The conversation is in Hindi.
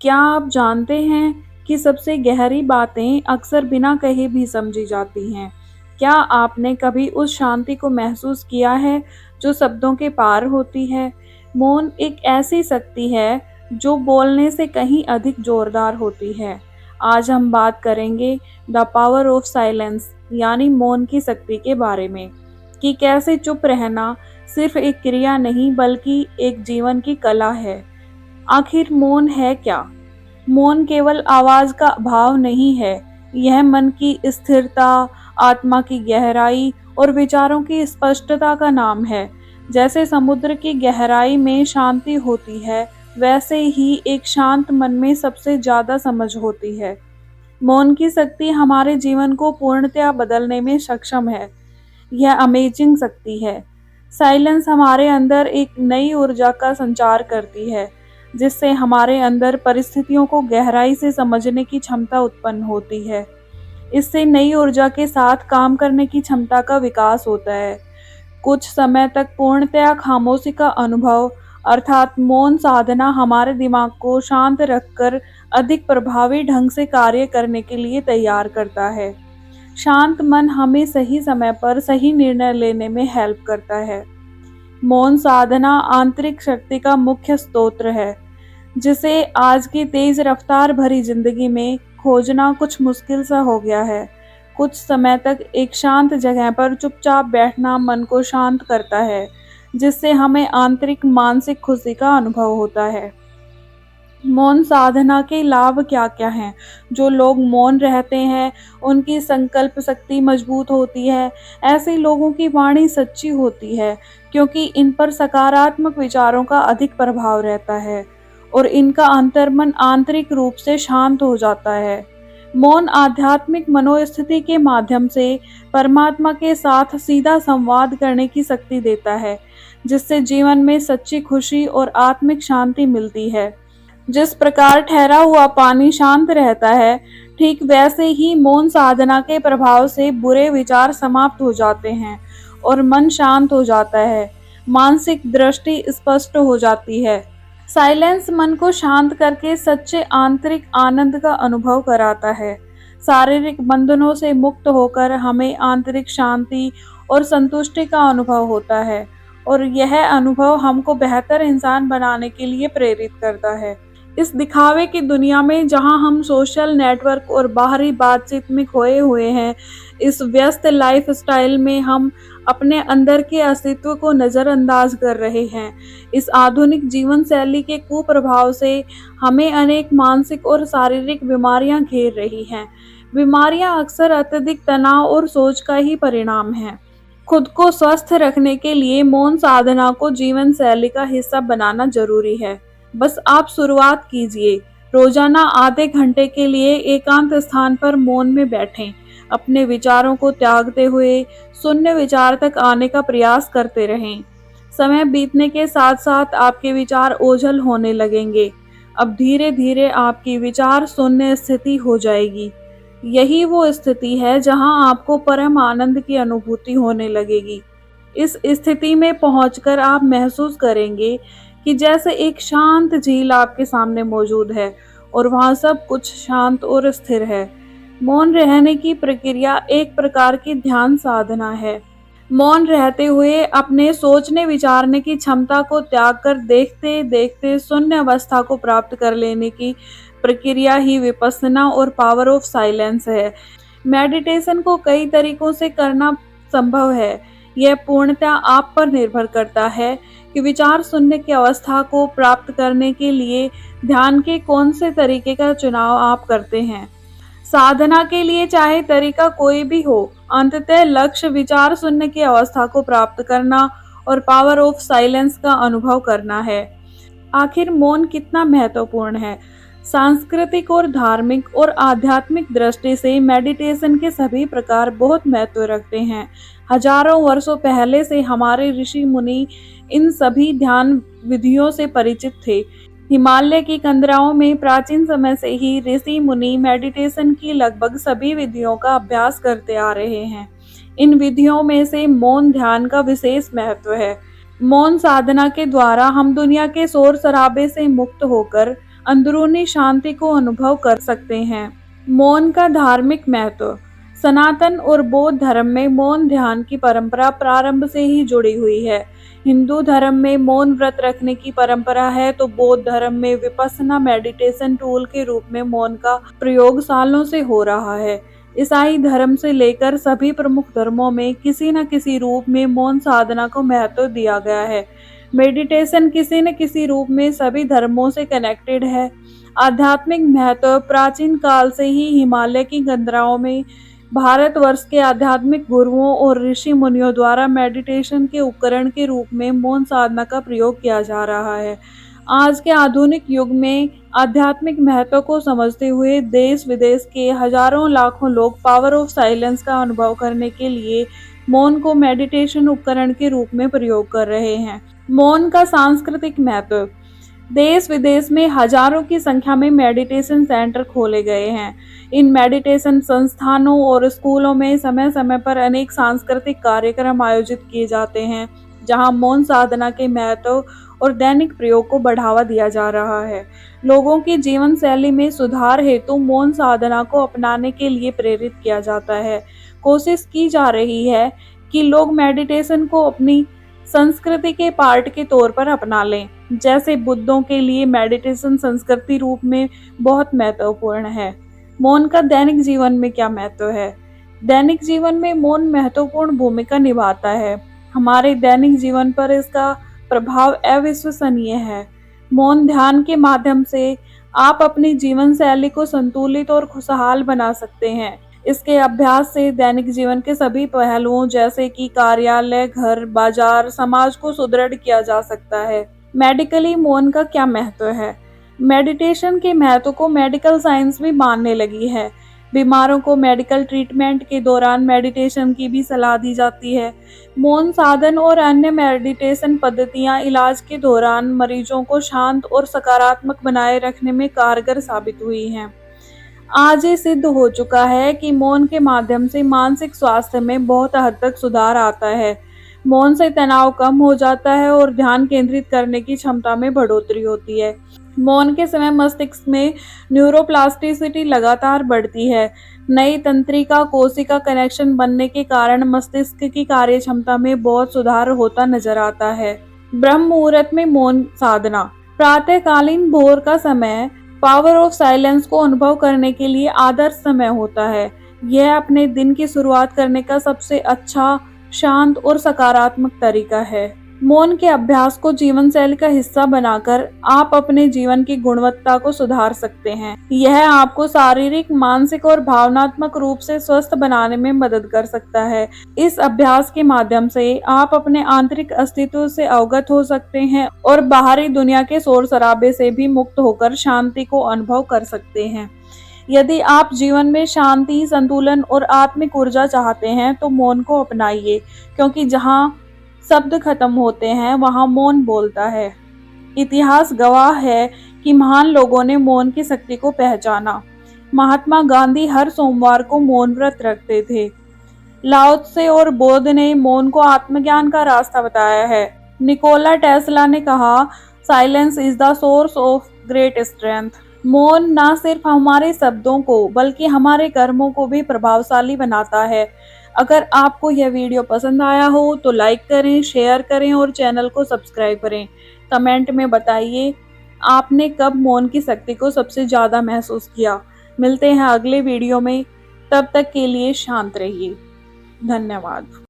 क्या आप जानते हैं कि सबसे गहरी बातें अक्सर बिना कहे भी समझी जाती हैं? क्या आपने कभी उस शांति को महसूस किया है जो शब्दों के पार होती है? मौन एक ऐसी शक्ति है जो बोलने से कहीं अधिक जोरदार होती है। आज हम बात करेंगे द पावर ऑफ साइलेंस यानी मौन की शक्ति के बारे में कि कैसे चुप रहना सिर्फ एक क्रिया नहीं बल्कि एक जीवन की कला है। आखिर मौन है क्या? मौन केवल आवाज का अभाव नहीं है, यह मन की स्थिरता, आत्मा की गहराई और विचारों की स्पष्टता का नाम है। जैसे समुद्र की गहराई में शांति होती है, वैसे ही एक शांत मन में सबसे ज्यादा समझ होती है। मौन की शक्ति हमारे जीवन को पूर्णतया बदलने में सक्षम है। यह अमेजिंग शक्ति है। साइलेंस हमारे अंदर एक नई ऊर्जा का संचार करती है, जिससे हमारे अंदर परिस्थितियों को गहराई से समझने की क्षमता उत्पन्न होती है। इससे नई ऊर्जा के साथ काम करने की क्षमता का विकास होता है। कुछ समय तक पूर्णतया खामोशी का अनुभव अर्थात मौन साधना हमारे दिमाग को शांत रखकर अधिक प्रभावी ढंग से कार्य करने के लिए तैयार करता है। शांत मन हमें सही समय पर सही निर्णय लेने में हेल्प करता है। मौन साधना आंतरिक शक्ति का मुख्य स्रोत है, जिसे आज की तेज रफ्तार भरी जिंदगी में खोजना कुछ मुश्किल सा हो गया है। कुछ समय तक एक शांत जगह पर चुपचाप बैठना मन को शांत करता है, जिससे हमें आंतरिक मानसिक खुशी का अनुभव होता है। मौन साधना के लाभ क्या-क्या हैं? जो लोग मौन रहते हैं, उनकी संकल्प शक्ति मजबूत होती है। ऐसे लोगों की वाणी सच्ची होती है, क्योंकि इन पर सकारात्मक विचारों का अधिक प्रभाव रहता है और इनका अंतर्मन आंतरिक रूप से शांत हो जाता है। मौन आध्यात्मिक मनोस्थिति के माध्यम से परमात्मा के साथ सीधा संवाद करने की शक्ति देता है, जिससे जीवन में सच्ची खुशी और आत्मिक शांति मिलती है। जिस प्रकार ठहरा हुआ पानी शांत रहता है, ठीक वैसे ही मौन साधना के प्रभाव से बुरे विचार समाप्त हो जाते हैं और मन शांत हो जाता है। मानसिक दृष्टि स्पष्ट हो जाती है। साइलेंस मन को शांत करके सच्चे आंतरिक आनंद का अनुभव कराता है। शारीरिक बंधनों से मुक्त होकर हमें आंतरिक शांति और संतुष्टि का अनुभव होता है और यह अनुभव हमको बेहतर इंसान बनाने के लिए प्रेरित करता है। इस दिखावे की दुनिया में जहां हम सोशल नेटवर्क और बाहरी बातचीत में खोए हुए हैं, इस व्यस्त लाइफस्टाइल में हम अपने अंदर के अस्तित्व को नज़रअंदाज कर रहे हैं। इस आधुनिक जीवन शैली के कुप्रभाव से हमें अनेक मानसिक और शारीरिक बीमारियां घेर रही हैं। बीमारियां अक्सर अत्यधिक तनाव और सोच का ही परिणाम हैं। खुद को स्वस्थ रखने के लिए मौन साधना को जीवन शैली का हिस्सा बनाना जरूरी है। बस आप शुरुआत कीजिए। रोजाना आधे घंटे के लिए एकांत स्थान पर मौन में बैठें। अपने विचारों को त्यागते हुए शून्य विचार तक आने का प्रयास करते रहें। समय बीतने के साथ साथ आपके विचार ओझल होने लगेंगे। अब धीरे धीरे आपकी विचार शून्य स्थिति हो जाएगी। यही वो स्थिति है जहां आपको परम आनंद की अनुभूति होने लगेगी। इस स्थिति में पहुंचकर आप महसूस करेंगे कि जैसे एक शांत झील आपके सामने मौजूद है और वहां सब कुछ शांत और स्थिर है। मौन रहने की प्रक्रिया एक प्रकार की ध्यान साधना है। मौन रहते हुए अपने सोचने विचारने की क्षमता को त्याग कर देखते देखते शून्य अवस्था को प्राप्त कर लेने की प्रक्रिया ही विपස්සना और पावर ऑफ साइलेंस है। मेडिटेशन को कई तरीकों से करना संभव है। यह पूर्णतः आप पर निर्भर करता है कि विचार शून्य की अवस्था को प्राप्त करने के लिए ध्यान के कौन से तरीके का चुनाव आप करते हैं। साधना के लिए चाहे तरीका कोई भी हो, अंततः लक्ष्य विचार शून्य की अवस्था को प्राप्त करना और पावर ऑफ साइलेंस का अनुभव करना है। आखिर मौन कितना महत्वपूर्ण है? सांस्कृतिक और धार्मिक और आध्यात्मिक दृष्टि से मेडिटेशन के सभी प्रकार बहुत महत्व रखते हैं। हजारों वर्षों पहले से हमारे ऋषि मुनि इन सभी ध्यान विधियों से परिचित थे। हिमालय की कंदराओं में प्राचीन समय से ही ऋषि मुनि मेडिटेशन की लगभग सभी विधियों का अभ्यास करते आ रहे हैं। इन विधियों में से मौन ध्यान का विशेष महत्व है। मौन साधना के द्वारा हम दुनिया के शोर शराबे से मुक्त होकर अंदरूनी शांति को अनुभव कर सकते हैं। मौन का धार्मिक महत्व। सनातन और बौद्ध धर्म में मौन ध्यान की परंपरा प्रारंभ से ही जुड़ी हुई है। हिंदू धर्म में मौन व्रत रखने की परंपरा है, तो बौद्ध धर्म में विपस्सना मेडिटेशन टूल के रूप में मौन का प्रयोग सालों से हो रहा है। ईसाई धर्म से लेकर सभी प्रमुख धर्मों में किसी न किसी रूप में मौन साधना को महत्व दिया गया है। मेडिटेशन किसी न किसी रूप में सभी धर्मों से कनेक्टेड है। आध्यात्मिक महत्व। प्राचीन काल से ही हिमालय की गंधराओं में भारतवर्ष के आध्यात्मिक गुरुओं और ऋषि मुनियों द्वारा मेडिटेशन के उपकरण के रूप में मौन साधना का प्रयोग किया जा रहा है। आज के आधुनिक युग में आध्यात्मिक महत्व को समझते हुए देश विदेश के हजारों लाखों लोग पावर ऑफ साइलेंस का अनुभव करने के लिए मौन को मेडिटेशन उपकरण के रूप में प्रयोग कर रहे हैं। मौन का सांस्कृतिक महत्व। देश विदेश में हजारों की संख्या में मेडिटेशन सेंटर खोले गए हैं। इन मेडिटेशन संस्थानों और स्कूलों में समय समय पर अनेक सांस्कृतिक कार्यक्रम आयोजित किए जाते हैं, जहां मौन साधना के महत्व और दैनिक प्रयोग को बढ़ावा दिया जा रहा है। लोगों की जीवन शैली में सुधार हेतु मौन साधना को अपनाने के लिए प्रेरित किया जाता है। कोशिश की जा रही है कि लोग मेडिटेशन को अपनी संस्कृति के पार्ट के तौर पर अपना लें। जैसे बुद्धों के लिए मेडिटेशन संस्कृति रूप में बहुत महत्वपूर्ण है। मौन का दैनिक जीवन में क्या महत्व है? दैनिक जीवन में मौन महत्वपूर्ण भूमिका निभाता है। हमारे दैनिक जीवन पर इसका प्रभाव अविश्वसनीय है। मौन ध्यान के माध्यम से आप अपनी जीवन शैली को संतुलित और खुशहाल बना सकते हैं। इसके अभ्यास से दैनिक जीवन के सभी पहलुओं जैसे कि कार्यालय, घर, बाजार, समाज को सुदृढ़ किया जा सकता है। मेडिकली मौन का क्या महत्व है? मेडिटेशन के महत्व को मेडिकल साइंस भी मानने लगी है। बीमारों को मेडिकल ट्रीटमेंट के दौरान मेडिटेशन की भी सलाह दी जाती है। मौन साधन और अन्य मेडिटेशन पद्धतियां इलाज के दौरान मरीजों को शांत और सकारात्मक बनाए रखने में कारगर साबित हुई हैं। आज ये सिद्ध हो चुका है कि मौन के माध्यम से मानसिक स्वास्थ्य में बहुत हद तक सुधार आता है। मौन से तनाव कम हो जाता है और ध्यान केंद्रित करने की क्षमता में बढ़ोतरी होती है। मौन के समय मस्तिष्क में न्यूरोप्लास्टिसिटी लगातार बढ़ती है। नई तंत्रिका कोशिका कनेक्शन बनने के कारण मस्तिष्क की कार्य क्षमता में बहुत सुधार होता नजर आता है। ब्रह्म मुहूर्त में मौन साधना। प्रातःकालीन भोर का समय पावर ऑफ साइलेंस को अनुभव करने के लिए आदर्श समय होता है। यह अपने दिन की शुरुआत करने का सबसे अच्छा, शांत और सकारात्मक तरीका है। मौन के अभ्यास को जीवन शैली का हिस्सा बनाकर आप अपने जीवन की गुणवत्ता को सुधार सकते हैं। यह आपको शारीरिक, मानसिक और भावनात्मक रूप से स्वस्थ बनाने में मदद कर सकता है। इस अभ्यास के माध्यम से आप अपने आंतरिक अस्तित्व से अवगत हो सकते हैं और बाहरी दुनिया के शोर शराबे से भी मुक्त होकर शांति को अनुभव कर सकते हैं। यदि आप जीवन में शांति, संतुलन और आत्मिक ऊर्जा चाहते हैं तो मौन को अपनाइए, क्योंकि जहाँ शब्द खत्म होते हैं वहां मौन बोलता है। इतिहास गवाह है कि महान लोगों ने मौन की शक्ति को पहचाना। महात्मा गांधी हर सोमवार को मौन व्रत रखते थे। लाओ त्से और बुद्ध ने मौन को आत्मज्ञान का रास्ता बताया है। निकोला टेस्ला ने कहा, silence is the source of great strength. मौन न सिर्फ हमारे शब्दों को बल्कि हमारे कर्मों को भी प्रभावशाली बनाता है। अगर आपको यह वीडियो पसंद आया हो तो लाइक करें, शेयर करें और चैनल को सब्सक्राइब करें। कमेंट में बताइए आपने कब मौन की शक्ति को सबसे ज़्यादा महसूस किया। मिलते हैं अगले वीडियो में, तब तक के लिए शांत रहिए। धन्यवाद।